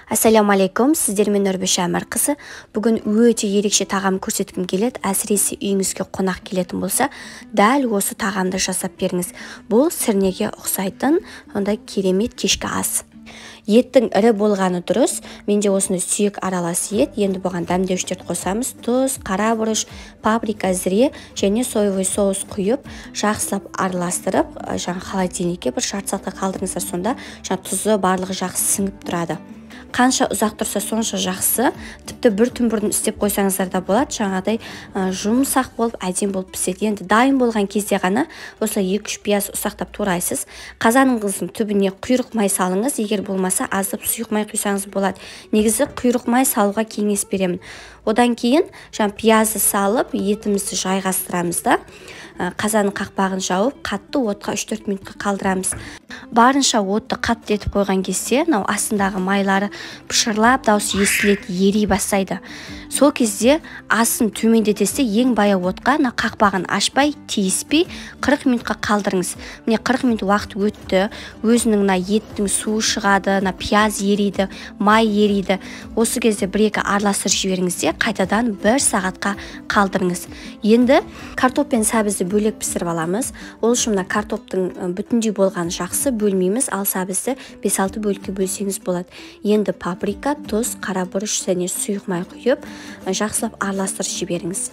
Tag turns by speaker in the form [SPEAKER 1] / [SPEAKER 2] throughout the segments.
[SPEAKER 1] Ассаламу алейкум, сіздермен Нұрбеш Әмірқызы. Бүгін өте ерекше тағам көрсеткім келеді. Әсіресе үйіңізге қонақ келетін болса, дәл осы тағамды жасап беріңіз. Бұл сірнеге ұқсайтын ондай керемет кешкі ас. Еттің ірі болғаны дұрыс. Менде осыны сүйек аралас ет. Енді бұған дәмдеуіштерді қосамыз. Тұз, қара бұрыш, паприка, зіре және соевый соус құйып, жақсылап араластырып, холодильникке бір жарты сағатқа қалдырыңыздар, сонда тұзы барлығы жақсы сіңіп тұрады. Қанша ұзақ тұрса сонша жақсы. Тіпті бір түн бұрын істеп қойсаңыздар да болады. Жаңағыдай жұмсақ болып, әдемі болып піседі. Енді дайын болған кезде ғана осылай 2-3 пияз ұсақтап турайсыз. Қазаныңыздың түбіне құйрық май салыңыз. Егер болмаса аздап сұйық май құйсаңыз болады. Негізі құйрық май салуға кеңес беремін. Одан кейін пиязды салып, етімізді жайғастырамыз да. Қазанның қақпағын жауып, қатты отқа 3-4 минутқа қалдырамыз. Барынша отты қатты етіп қойған кезде, астындағы майлары пышырлап, дауысы естіледі, ери бастайды. Сол кезде асын төмендетесте ең баяу отқа қақпағын ашпай, тиіспей 40 минутқа қалдырыңыз. Міне 40 минут уақыт өтті. Өзінің еттің суы шығады, пияз ериді, май ериді. Осы кезде 1-2 араластырып жіберіңіз де қайтадан 1 сағатқа қалдырыңыз. Енді картоп пен сәбізді бөлек пісіріп аламыз. Ол үшін картоптың бүтіндей болғаны жақсы, бөлмейміз, ал сәбізді 5-6 бөлікке бөлсеңіз болады. Енді паприка, тұз, қара бұрыш және сұйық май құйып, жақсылап араластырып жіберіңіз.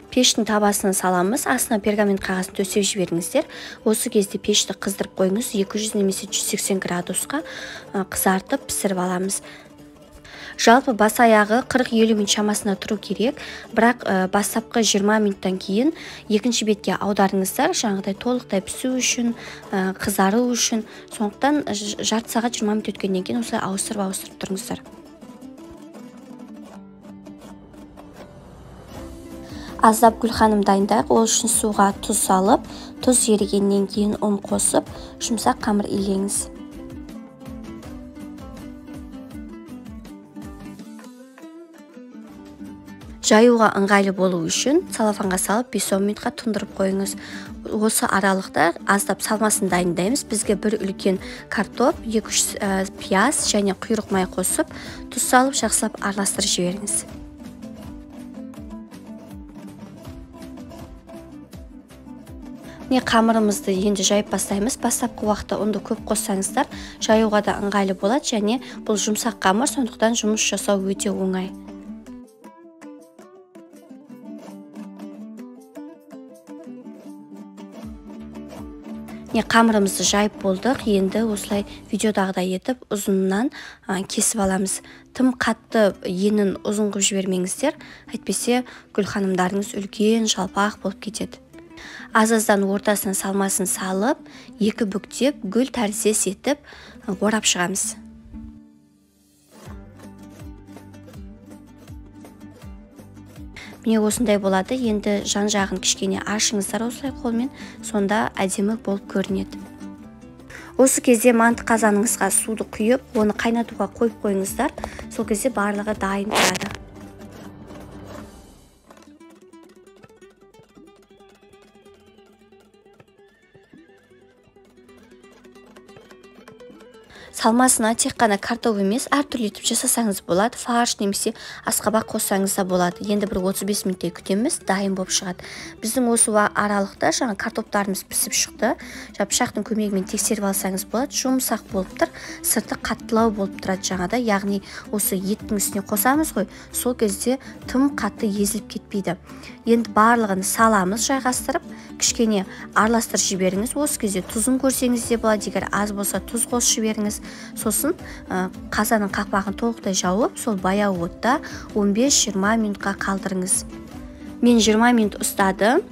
[SPEAKER 1] Пештің табасына саламыз, астына пергамент қағазын төсеп жіберіңіздер. Осы кезде пешті қыздырып қойыңыз, 200 немесе 180 градусқа қызартып пісіріп аламыз. Жалпы бас аяғы 40-50 минут шамасына тұру керек, бірақ бастапқы 20 минуттан кейін екінші бетке аударыңыздар, жаңағыдай толықтай пісу үшін, қызару үшін. Сондықтан жарты сағат 20 минут өткеннен кейін осылай ауыстырып тұрыңыздар. Аздап гүлханым дайындайық. Ол үшін суға тұз салып, тұз ерігеннен кейін ұн қосып, жұмсақ қамыр илеңіз. Жаюға ыңғайлы болу үшін салафанға салып 5-10 минутқа тұндырып қойыңыз. Осы аралықта аздап салмасын дайындаймыз. Бізге бір үлкен картоп, 2-3 пияз және құйрық май қосып, тұз салып жақсылап араластырып жіберіңіз. Қамырымызды енді жайып бастаймыз. Бастапқы уақытта ұнды көп қоссаңыздар, жаюға да ыңғайлы болады, және бұл жұмсақ қамыр, сондықтан жұмыс жасау өте оңай. Қамырымызды жайып болдық. Енді осылай видеодағыдай етіп ұзынынан кесіп аламыз. Тым қатты енін ұзын қылып жібермеңіздер, әйтпесе гүлханымдарыңыз үлкен жалпақ болып кетеді. Аз-аздан ортасына салмасын салып, 2 бүктеп, гүл тәріздес етіп орап шығамыз. Міне осындай болады. Енді жан-жағын кішкене ашыңыздар осылай қолмен, сонда әдемі болып көрінеді. Осы кезде манты қазаныңызға суды құйып, оны қайнатуға қойып қойыңыздар. Сол кезде барлығы дайын тұрады. Салмасына тек қана картоп емес, әртүрлі етіп жасасаңыз болады. Фарш немесе асқабақ қоссаңыз да болады. Енді бір 35 минуттай күтеміз, дайын болып шығады. Біздің осы аралықта картоптарымыз пісіп шықты. Пышақтың көмегімен тексеріп алсаңыз болады. Жұмсақ болып тұр, сырты қаттылау болып тұрады жаңада. Яғни осы еттің үстіне қосамыз ғой, сол кезде тым қатты езіліп кетпейді. Енді барлығын саламыз жайғастырып, кішкене араластырып жіберіңіз. Осы кезде тұзын көрсеңіз де болады, егер аз болса тұз қосып жіберіңіз. Сосын қазанның қақпағын толықтай жауып, сол баяу отта 15-20 минутқа қалдырыңыз. Мен 20 минут ұстадым.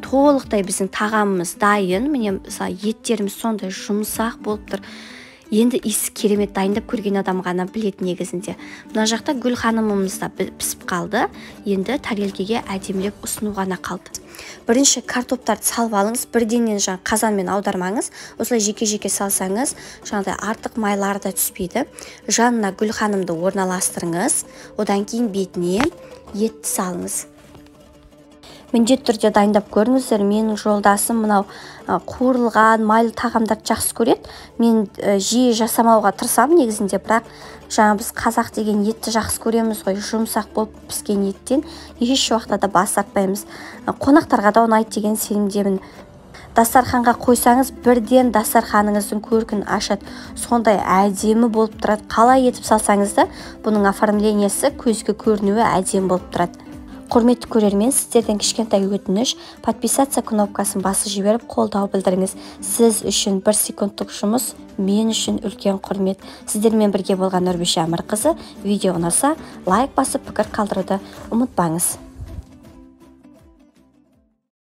[SPEAKER 1] Толықтай біздің тағамымыз дайын. Міне еттеріміз сондай жұмсақ болып тұр. Енді иісі керемет, дайындап көрген адам ғана білетін негізінде. Мына жақта гүл ханымымыз да пісіп қалды. Енді тарелкеге әдемілеп ұсыну ғана қалды. Бірінші картоптарды салып алыңыз, бірденен қазанмен аудармаңыз. Осылай жеке-жеке салсаңыз, артық майлары да түспейді. Жанына гүл ханымды орналастырыңыз. Одан кейін бетіне етті салыңыз. міндетті түрде дайындап көріңіздер. Менің жолдасым мынау қуырылған майлы тағамдарды жақсы көреді. Мен жиі жасамауға тырысамын негізінде, бірақ жаңа біз қазақ деген етті жақсы көреміз ғой. Жұмсақ болып піскен еттен еш уақытта да бас тартпаймыз. Қонақтарға да ұнайды деген сенімдемін. Дастарханға қойсаңыз, бірден дастарханыңыздың көркін ашады. Сондай әдемі болып тұрады. Қалай етіп салсаңыз да, бұның оформлениесі, көзге көрінуі әдемі болып тұрады. Құрметті көрермен, сіздерден кішкентай өтініш, подписаться кнопкасын басып жіберіп қолдау білдіріңіз. Сіз үшін 1 секундтық жұмыс, мен үшін үлкен құрмет. Сіздермен бірге болған Нұрбише Әмірқызы. Видео ұнаса, лайк басып пікір қалдыруды ұмытпаңыз.